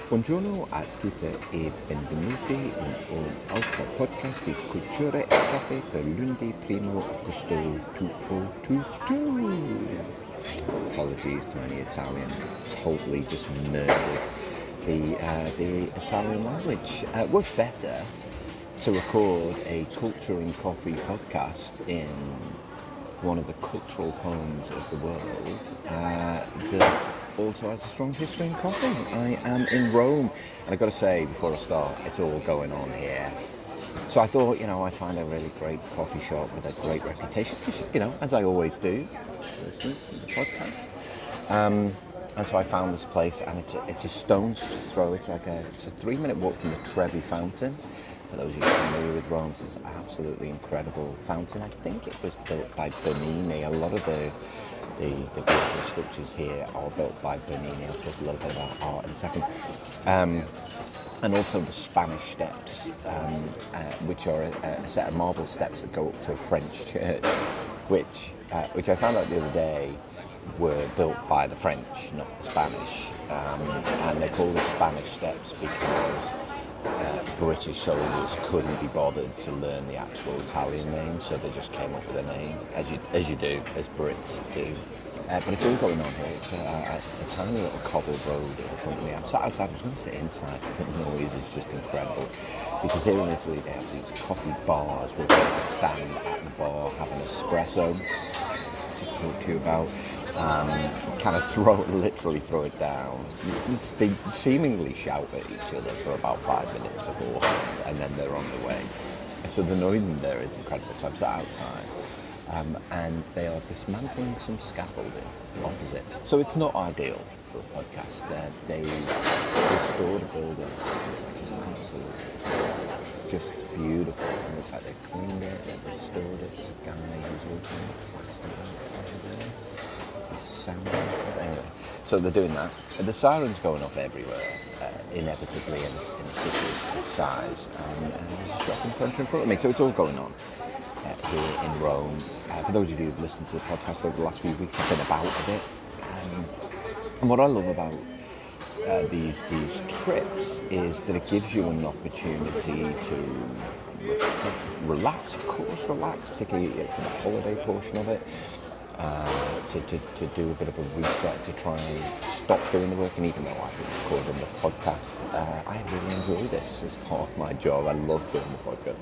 Buongiorno a tutte e benvenuti in un altro podcast di cultura e caffè per lunedì 1 agosto 2022. Apologies to any Italians, totally just murdered the Italian language. Works better to record a culture and coffee podcast in one of the cultural homes of the world that also has a strong history in coffee. I am in Rome, and I've got to say, before I start, it's all going on here. So I thought, I'd find a really great coffee shop with a great reputation, as I always do, listeners to the podcast. And so I found this place, and it's a stone's throw. It's a 3-minute walk from the Trevi fountain. For those of you familiar with Rome, it's an absolutely incredible fountain. I think it was built by Bernini. A lot of the beautiful sculptures here are built by Bernini. I'll talk a little bit about art in a second. And also the Spanish steps, which are a set of marble steps that go up to a French church, which I found out the other day were built by the French, not the Spanish. And they call them Spanish steps because British soldiers couldn't be bothered to learn the actual Italian name, so they just came up with a name, as you do, as Brits do. But it's all going on here. It's a tiny little cobbled road in front of me. I'm sat outside. I was going to sit inside, but the noise is just incredible. Because here in Italy, they have these coffee bars where people stand at the bar, have an espresso, to talk to you about, kind of literally throw it down. They seemingly shout at each other for about 5 minutes beforehand, and then they're on the way. So the noise in there is incredible. So I'm sat outside, and they are dismantling some scaffolding opposite. So it's not ideal for a podcast. They restored a building, which is absolutely just beautiful. It looks like they've cleaned it, they've restored it. There's a guy who's working on plastic over there. Anyway, so they're doing that. The sirens going off everywhere, inevitably in a city this size, and there's a shopping centre in front of me. So it's all going on here in Rome. For those of you who've listened to the podcast over the last few weeks, I've been about a bit. And what I love about these trips is that it gives you an opportunity to relax, particularly for the holiday portion of it. To do a bit of a reset, to try and stop doing the work. And even though I've been recording the podcast, I really enjoy this as part of my job. I love doing the podcast.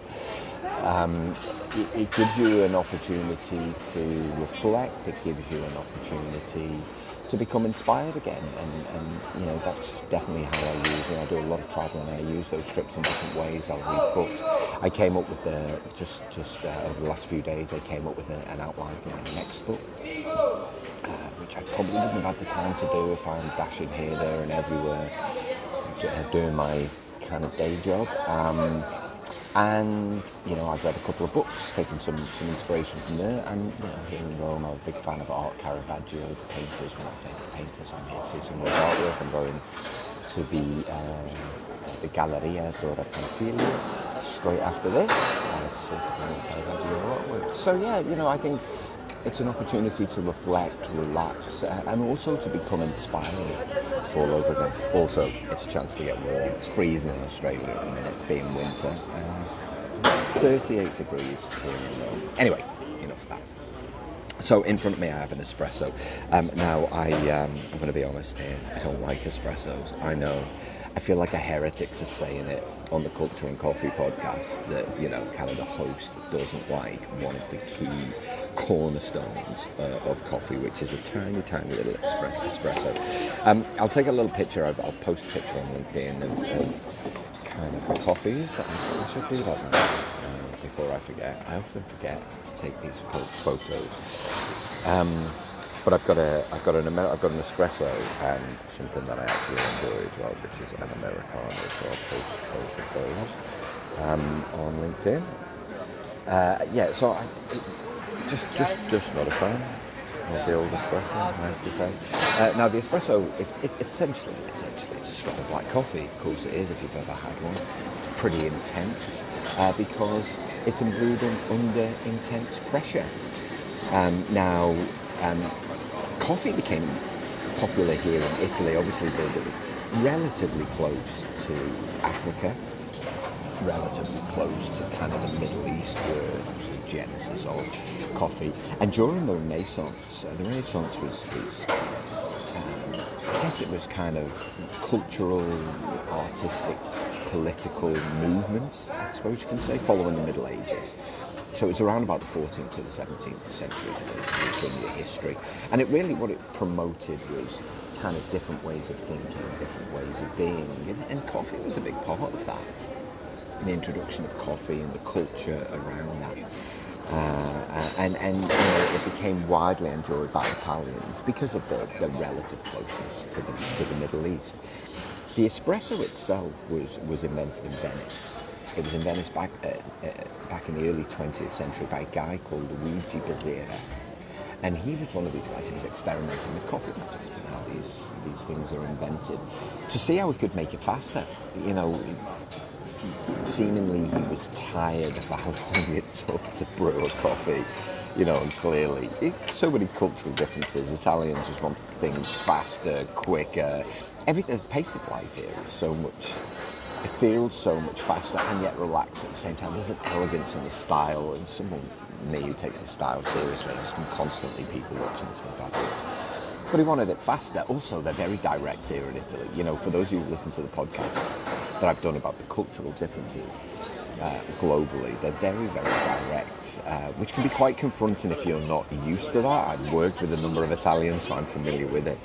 It gives you an opportunity to reflect. It gives you an opportunity to become inspired again, and that's definitely how I use it. I do a lot of traveling. I use those trips in different ways. I'll read books. I came up with just over the last few days, I came up with an outline for my next book, which I probably wouldn't have had the time to do if I'm dashing here, there, and everywhere, doing my kind of day job. And I've read a couple of books, taken some inspiration from there. And here in Rome, I'm a big fan of art. Caravaggio, the painters, one of my favourite painters. I'm here to see some more artwork. I'm going to the Galleria della Panfili straight after this to see more Caravaggio artwork. So I think it's an opportunity to reflect, relax, and also to become inspired all over again. Also, it's a chance to get warm. It's freezing in Australia at the minute, being winter. 38 degrees here in Rome. Anyway, enough of that. So in front of me I have an espresso. Now I'm going to be honest here, I don't like espressos. I know. I feel like a heretic for saying it on the Culture and Coffee podcast that, kind of the host doesn't like one of the key cornerstones of coffee, which is a tiny, tiny little espresso. I'll take a little picture. I'll post a picture on LinkedIn of kind of the coffees. I should do that now before I forget. I often forget to take these photos. But I've got an espresso and something that I actually enjoy as well, which is an Americano. So I'll post both of those on LinkedIn. So I just not a fan of the old espresso, I have to say. Now the espresso is essentially it's a strong black coffee. Of course it is, if you've ever had one. It's pretty intense because it's brewed under intense pressure. Coffee became popular here in Italy. Obviously, they're relatively close to Africa, relatively close to kind of the Middle East, where it was the genesis of coffee. And during the Renaissance was I guess it was kind of cultural, artistic, political movements, I suppose you can say, following the Middle Ages. So it was around about the 14th to the 17th century in your history. And it really, what it promoted was kind of different ways of thinking, different ways of being. And coffee was a big part of that. The introduction of coffee and the culture around that. And it became widely enjoyed by Italians because of the relative closeness to the Middle East. The espresso itself was invented in Venice. It was in Venice back in the early 20th century by a guy called Luigi Bezzera. And he was one of these guys who was experimenting with coffee matters, how these things are invented, to see how we could make it faster. Seemingly he was tired of how long it took to brew a coffee, and clearly so many cultural differences. Italians just want things faster, quicker. Everything, the pace of life here is so much, it feels so much faster and yet relaxed at the same time. There's an elegance in the style, and someone, me, who takes the style seriously, there's constantly people watching this with that. But he wanted it faster. Also, they're very direct here in Italy. For those of you who listen to the podcasts that I've done about the cultural differences globally, they're very, very direct, which can be quite confronting if you're not used to that. I've worked with a number of Italians, so I'm familiar with it.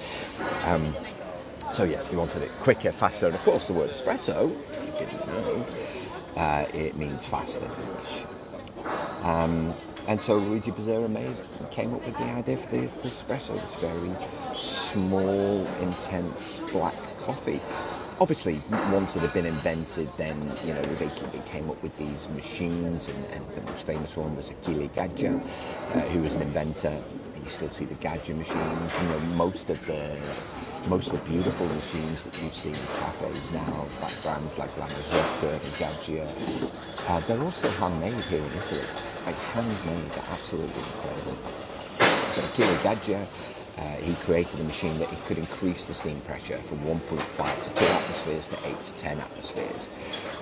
So yes, he wanted it quicker, faster, and of course the word espresso, if you didn't know, it means faster in English. And so Luigi Bezzera came up with the idea for the espresso, this very small, intense black coffee. Obviously, once it had been invented, then they came up with these machines, and the most famous one was Achille Gaggia, who was an inventor. You still see the Gaggia machines. Most of the beautiful machines that you see in cafes now, like brands like La Marzocco and Gaggia, they're also handmade here in Italy. Like handmade, they're absolutely incredible. So Achille Gaggia, he created a machine that it could increase the steam pressure from 1.5 to 2 atmospheres to 8 to 10 atmospheres,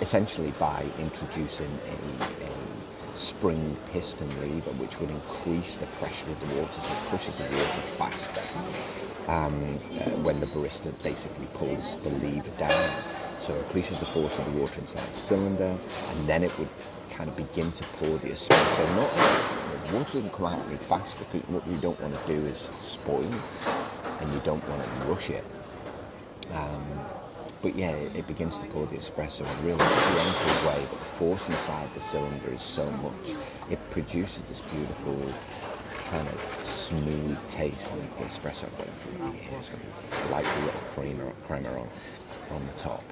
essentially by introducing a spring piston lever, which would increase the pressure of the water, so it pushes the water faster when the barista basically pulls the lever down. So it increases the force of the water inside the cylinder, and then it would kind of begin to pour the espresso. The water doesn't come out any faster, because what you don't want to do is spoil, and you don't want to rush it. But yeah, it begins to pour the espresso in a really gentle way, but the force inside the cylinder is so much. It produces this beautiful kind of smooth taste, like the espresso going through here. It's got a delightful little creamer on the top.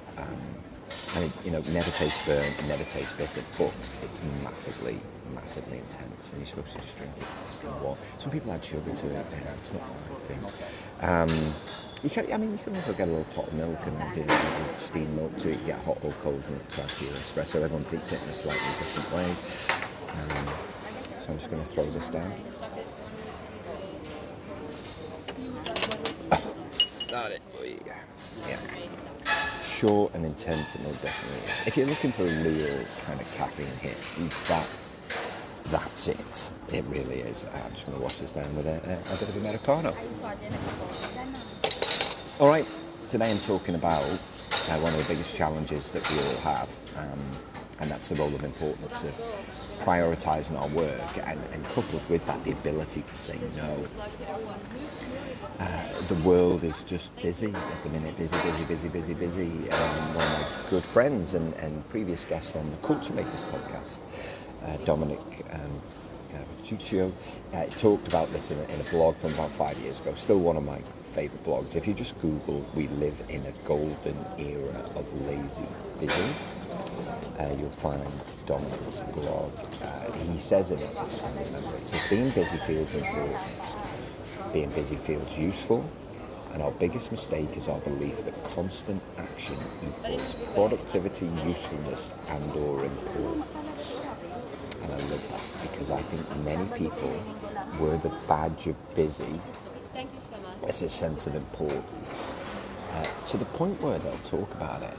And it never tastes burnt, it never tastes bitter, but it's massively, massively intense, and you're supposed to just drink it warm. Some people add sugar to it, it's not my thing. You can also get a little pot of milk and do steamed milk to it. You get hot or cold milk to add to your espresso. Everyone drinks it in a slightly different way. So I'm just going to throw this down. Got it. Yeah. Short and intense, and they'll definitely. If you're looking for a real kind of caffeine hit, that's it. It really is. I'm just going to wash this down with a bit of Americano. All right. Today I'm talking about one of the biggest challenges that we all have, and that's the role of importance of prioritising our work, and coupled with that, the ability to say no. The world is just busy at the minute, busy. One of my good friends and previous guest on the Culture Makers podcast, Dominic Tuccio, talked about this in a blog from about 5 years ago. Still one of my favourite blogs. If you just Google, we live in a golden era of lazy busy, you'll find Dominic's blog. He says in it, I'm trying to remember, it says, being busy feels important. Being busy feels useful, and our biggest mistake is our belief that constant action equals productivity, usefulness, and or importance. And I love that, because I think many people wear the badge of busy It's a sense of importance. To the point where they'll talk about it.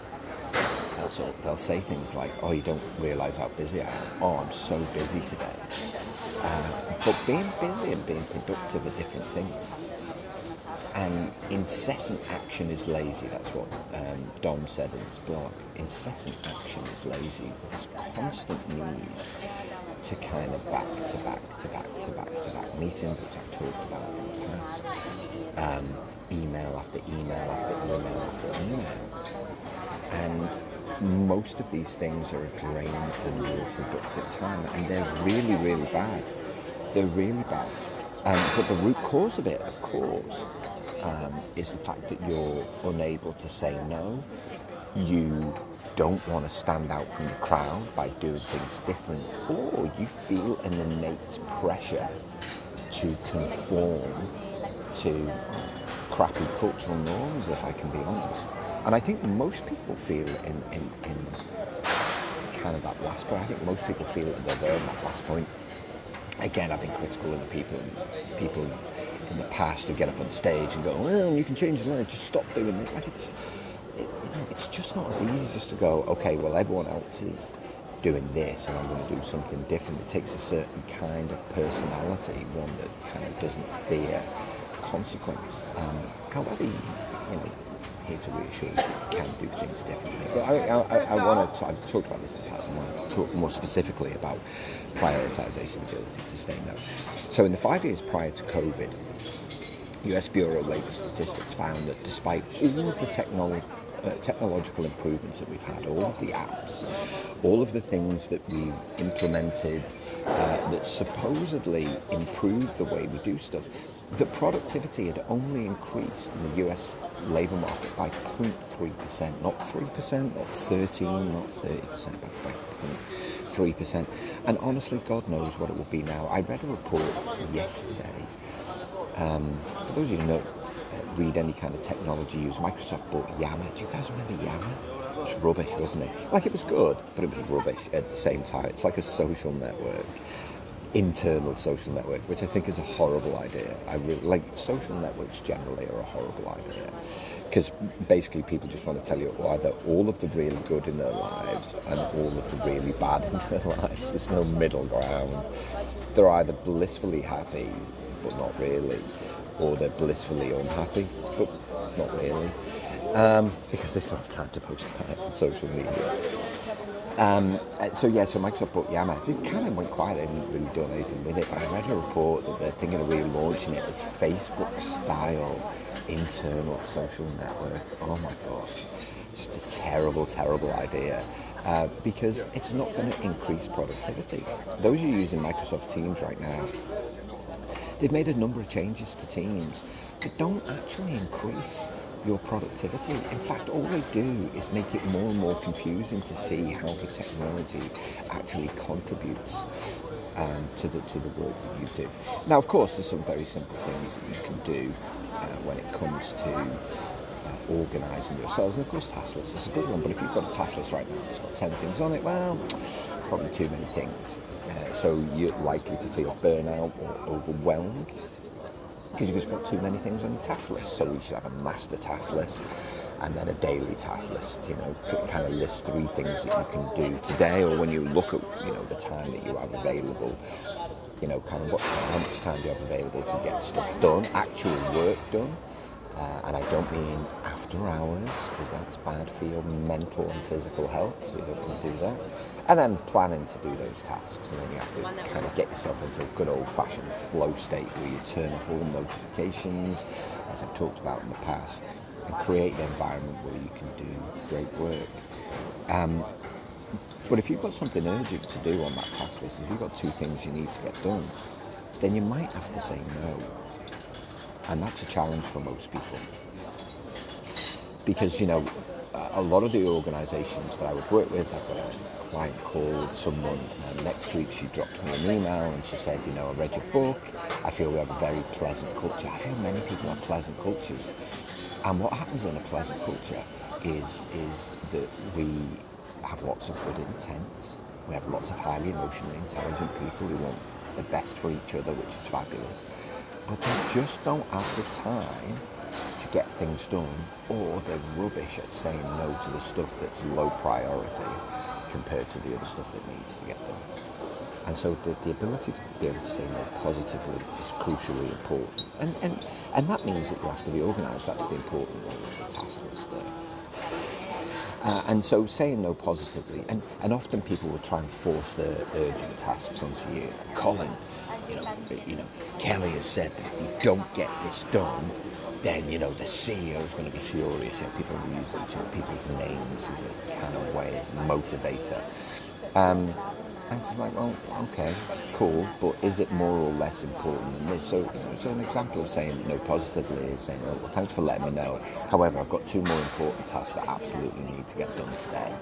So they'll say things like, "Oh, you don't realise how busy I am. Oh, I'm so busy today." But being busy and being productive are different things. And incessant action is lazy. That's what Dom said in his blog. Incessant action is lazy. There's constant need to kind of back to back meetings, which I've talked about in the past. Email after email after email after email. And most of these things are a drain from your productive time, and they're really, really bad. They're really bad. But the root cause of it, of course, is the fact that you're unable to say no. You don't want to stand out from the crowd by doing things different, or you feel an innate pressure to conform to crappy cultural norms, if I can be honest. And I think most people feel in kind of that last point. I think most people feel that they're there in that last point. Again, I've been critical of the people in the past who get up on stage and go, "Well, you can change your life, just stop doing this." Like it's just not as easy just to go, "Okay, well, everyone else is doing this and I'm going to do something different." It takes a certain kind of personality, one that kind of doesn't fear consequence. However, here to reassure you can do things differently. But I want to, I've talked about this in the past, I want to talk more specifically about prioritisation, the ability to say no. So in the 5 years prior to COVID, US Bureau of Labour Statistics found that despite all of the technological improvements that we've had, all of the apps, all of the things that we implemented that supposedly improve the way we do stuff, the productivity had only increased in the US labour market by 0.3%, not 3%, not 13, not 30%, but by 0.3%. And honestly, God knows what it will be now. I read a report yesterday. For those of you who know, read any kind of technology use, Microsoft bought Yammer. Do you guys remember Yammer? It was rubbish, wasn't it? Like, it was good, but it was rubbish at the same time. It's like a social network. Internal social network, which I think is a horrible idea. I really like social networks generally are a horrible idea, because basically people just want to tell you either all of the really good in their lives and all of the really bad in their lives. There's no middle ground. They're either blissfully happy but not really, or they're blissfully unhappy but not really, because they still have time to post that on social media. So Microsoft bought Yammer. It kind of went quiet. They didn't really do anything with it. But I read a report that they're thinking of relaunching it as Facebook-style internal social network. Oh my God. Just a terrible, terrible idea. Because it's not going to increase productivity. Those who are using Microsoft Teams right now, they've made a number of changes to Teams that don't actually increase your productivity. In fact, all they do is make it more and more confusing to see how the technology actually contributes to the work that you do. Now, of course, there's some very simple things that you can do when it comes to organising yourselves. And of course, task list is a good one. But if you've got a task list right now that's got 10 things on it, well, probably too many things. So you're likely to feel burnout or overwhelmed, because you've just got too many things on your task list. So we should have a master task list and then a daily task list, kind of list 3 things that you can do today, or when you look at, the time that you have available, kind of how much time do you have available to get stuff done, actual work done. And I don't mean after hours, because that's bad for your mental and physical health, so you don't want to do that. And then planning to do those tasks, and then you have to kind of get yourself into a good old-fashioned flow state where you turn off all notifications, as I've talked about in the past, and create an environment where you can do great work. But if you've got something urgent to do on that task list, if you've got 2 things you need to get done, then you might have to say no. And that's a challenge for most people. Because, a lot of the organisations that I would work with, I've got a client called someone next week. She dropped me an email and she said, I read your book. I feel we have a very pleasant culture. I feel many people have pleasant cultures. And what happens in a pleasant culture is that we have lots of good intent. We have lots of highly emotionally intelligent people who want the best for each other, which is fabulous. but they just don't have the time to get things done, or they're rubbish at saying no to the stuff that's low priority compared to the other stuff that needs to get done. And so the ability to be able to say no positively is crucially important. And that means that you have to be organised. That's the important one of the task list there. And so saying no positively, and often people will try and force their urgent tasks onto you. Colin, Kelly has said that if you don't get this done, then, the CEO is going to be furious. People use people's names as a kind of way, as a motivator. And it's like, well, okay, cool, but is it more or less important than this? So an example of saying no positively is saying, well, thanks for letting me know. However, I've got 2 more important tasks that absolutely need to get done today.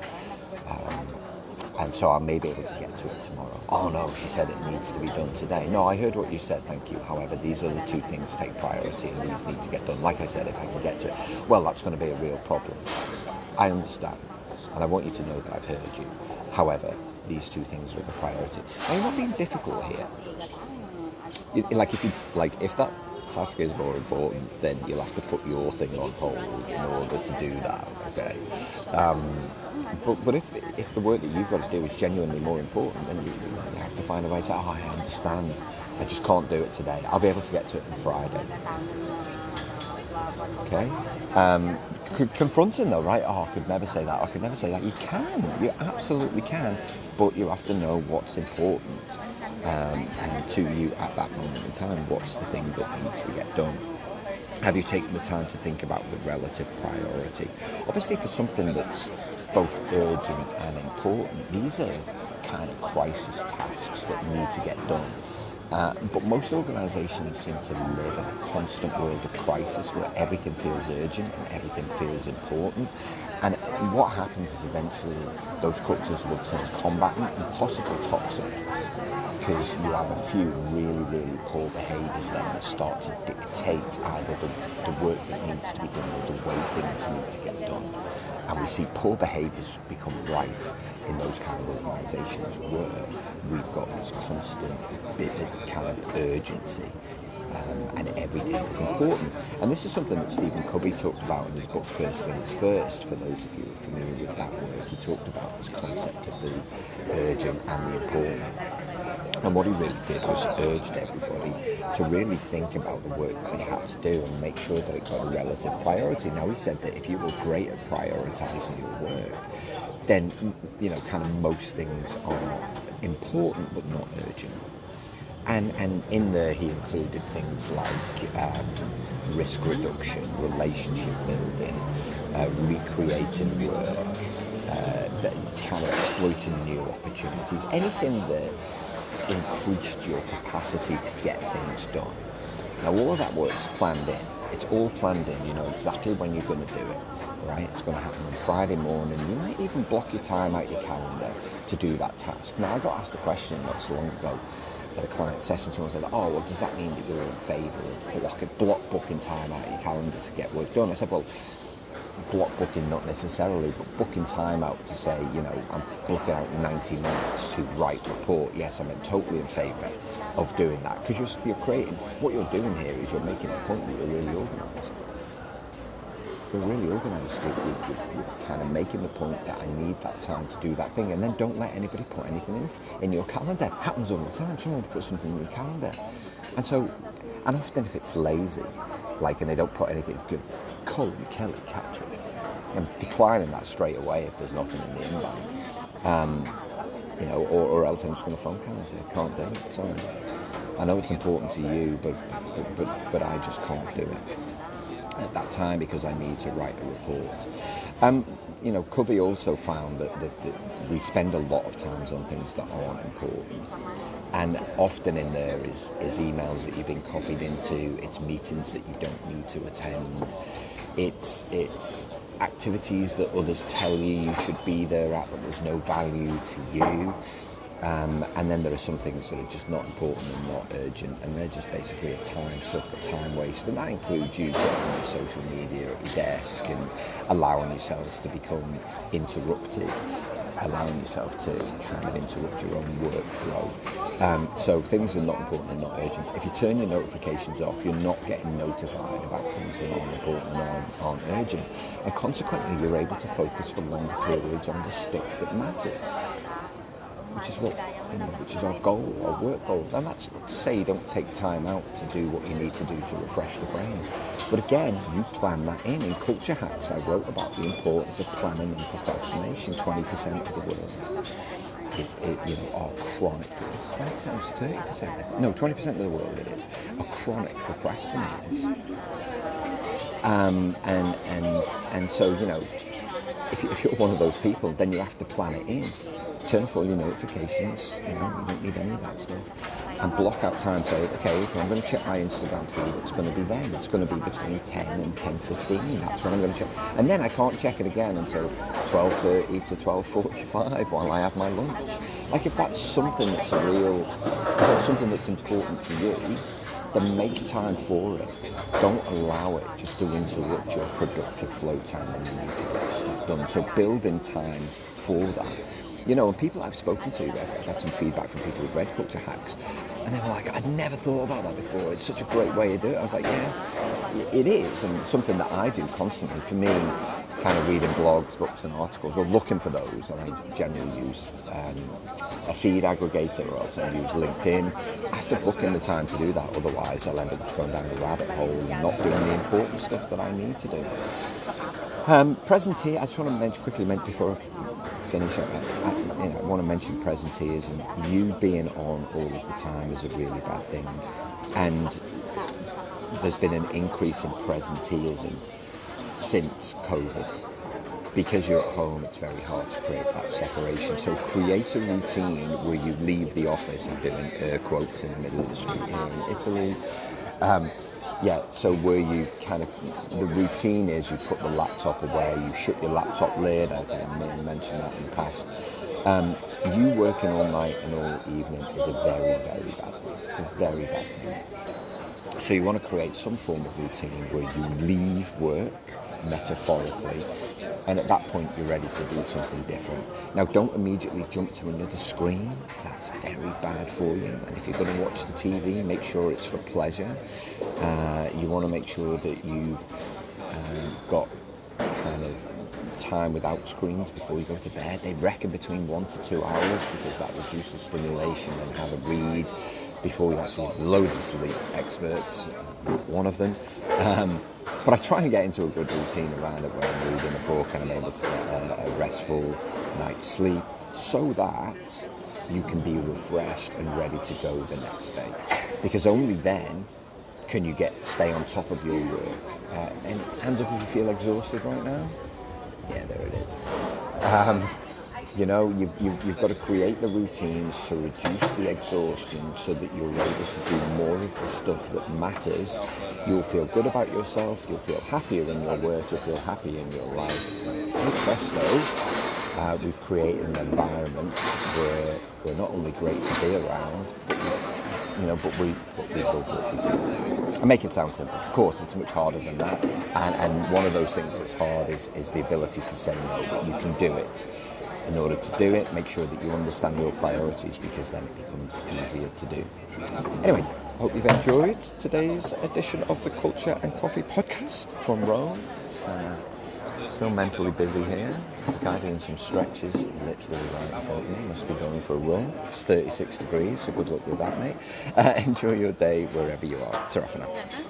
And so I may be able to get to it tomorrow. Oh no, she said it needs to be done today. No, I heard what you said, thank you. However, these are the 2 things take priority and these need to get done. Like I said, if I can get to it, well, that's going to be a real problem. I understand, and I want you to know that I've heard you. However, these 2 things are the priority. Now, you're not being difficult here. If that task is more important, then you'll have to put your thing on hold in order to do that, okay? But if the work that you've got to do is genuinely more important, then you have to find a way to say, I understand, I just can't do it today. I'll be able to get to it on Friday. Okay? Confronting though, right? I could never say that. You can. You absolutely can. But you have to know what's important and to you at that moment in time. What's the thing that needs to get done? Have you taken the time to think about the relative priority? Obviously, for something that's both urgent and important, these are kind of crisis tasks that need to get done. But most organisations seem to live in a constant world of crisis where everything feels urgent and everything feels important. And what happens is eventually those cultures will turn combatant and possibly toxic, because you have a few really, really poor behaviours then that start to dictate either the work that needs to be done or the way things need to get done. And we see poor behaviours become rife in those kind of organisations where we've got this constant bit of kind of urgency and everything is important. And this is something that Stephen Covey talked about in his book First Things First. For those of you who are familiar with that work, he talked about this concept of the urgent and the important. And what he really did was urged everybody to really think about the work that they had to do and make sure that it got a relative priority. Now, he said that if you were great at prioritising your work, then, kind of most things are important but not urgent. And in there he included things like risk reduction, relationship building, recreating work, kind of exploiting new opportunities, anything that increased your capacity to get things done. Now, all of that work's planned in. It's all planned in. You know exactly when you're going to do it, right? It's going to happen on Friday morning. You might even block your time out your calendar to do that task. Now, I got asked a question not so long ago at a client session. Someone said, oh, well, does that mean that you're in favour of block booking time out your calendar to get work done? I said, well, block booking not necessarily, but booking time out to say, I'm blocking out 90 minutes to write a report. Yes, I'm totally in favour of doing that, because you're creating, what you're doing here is you're making a point that you're really organised. You're really organised. You're kind of making the point that I need that time to do that thing, and then don't let anybody put anything in your calendar. It happens all the time. Someone will put something in your calendar. And often if it's lazy, and they don't put anything good, Colin, Kelly, catch it. And declining that straight away if there's nothing in the invite. Or else I'm just going to phone Kelly and say, I can't do it, sorry. I know it's important to you, but I just can't do it at that time because I need to write a report. Covey also found that we spend a lot of times on things that aren't important. And often in there is emails that you've been copied into, it's meetings that you don't need to attend, it's activities that others tell you should be there at, but there's no value to you. And then there are some things that are just not important and not urgent, and they're just basically a time suck, a time waste. And that includes you getting your social media at your desk and allowing yourselves to become interrupted allowing yourself to kind of interrupt your own workflow. So things are not important and not urgent. If you turn your notifications off, you're not getting notified about things that aren't important and aren't urgent. And consequently, you're able to focus for longer periods on the stuff that matters, which is which is our goal, our work goal. And that's not to say you don't take time out to do what you need to do to refresh the brain. But again, you plan that in. In Culture Hacks, I wrote about the importance of planning and procrastination. 20% of the world are chronic. 20% is 30%. No, 20% of the world are chronic procrastinators. And so, if you're one of those people, then you have to plan it in. Turn off all your notifications, you don't need any of that stuff. And block out time, say, okay, if I'm going to check my Instagram feed, it's going to be then. It's going to be between 10 and 10:15. That's when I'm going to check. And then I can't check it again until 12:30 to 12:45 while I have my lunch. Like, if that's something that's something that's important to you, then make time for it. Don't allow it just to interrupt your productive flow time when you need to get stuff done. So build in time for that. And people I've spoken to, I've had some feedback from people who've read Culture Hacks, and they were like, I'd never thought about that before. It's such a great way to do it. I was like, yeah, it is, and it's something that I do constantly. For me, kind of reading blogs, books and articles, or looking for those, and I generally use a feed aggregator, or else I use LinkedIn. I have to book in the time to do that, otherwise I'll end up just going down a rabbit hole and not doing the important stuff that I need to do. Presenteeism, I just want to quickly mention before I finish up, I want to mention presenteeism. You being on all of the time is a really bad thing, and there's been an increase in presenteeism since COVID. Because you're at home, it's very hard to create that separation. So create a routine where you leave the office, I'm doing air quotes in the middle of the street here in Italy. So where you the routine is you put the laptop away, you shut your laptop lid. I may have mentioned that in the past. You working all night and all evening is a very, very bad thing. It's a very bad thing. So you want to create some form of routine where you leave work, metaphorically, and at that point you're ready to do something different. Now, don't immediately jump to another screen. That's very bad for you. And if you're going to watch the TV, make sure it's for pleasure. You want to make sure that you've got kind of time without screens before you go to bed. They reckon between 1 to 2 hours, because that reduces stimulation. And have a read before you actually. Loads of sleep experts, one of them. But I try and get into a good routine around it where I'm reading a book and I'm able to get a restful night's sleep, so that you can be refreshed and ready to go the next day. Because only then can you stay on top of your work. And hands up if you feel exhausted right now. Yeah, there it is. You've got to create the routines to reduce the exhaustion so that you're able to do more of the stuff that matters. You'll feel good about yourself, you'll feel happier in your work, you'll feel happier in your life. With Presto, we've created an environment where we're not only great to be around, but we love what we do. I make it sound simple. Of course, it's much harder than that. And one of those things that's hard is the ability to say no, but you can do it. In order to do it, make sure that you understand your priorities, because then it becomes easier to do. Anyway, I hope you've enjoyed today's edition of the Culture and Coffee podcast from Rome. It's still mentally busy here. This guy doing some stretches literally right in front of me. Must be going for a run. It's 36 degrees, so good luck with that, mate. Enjoy your day wherever you are. Ta-ra for now.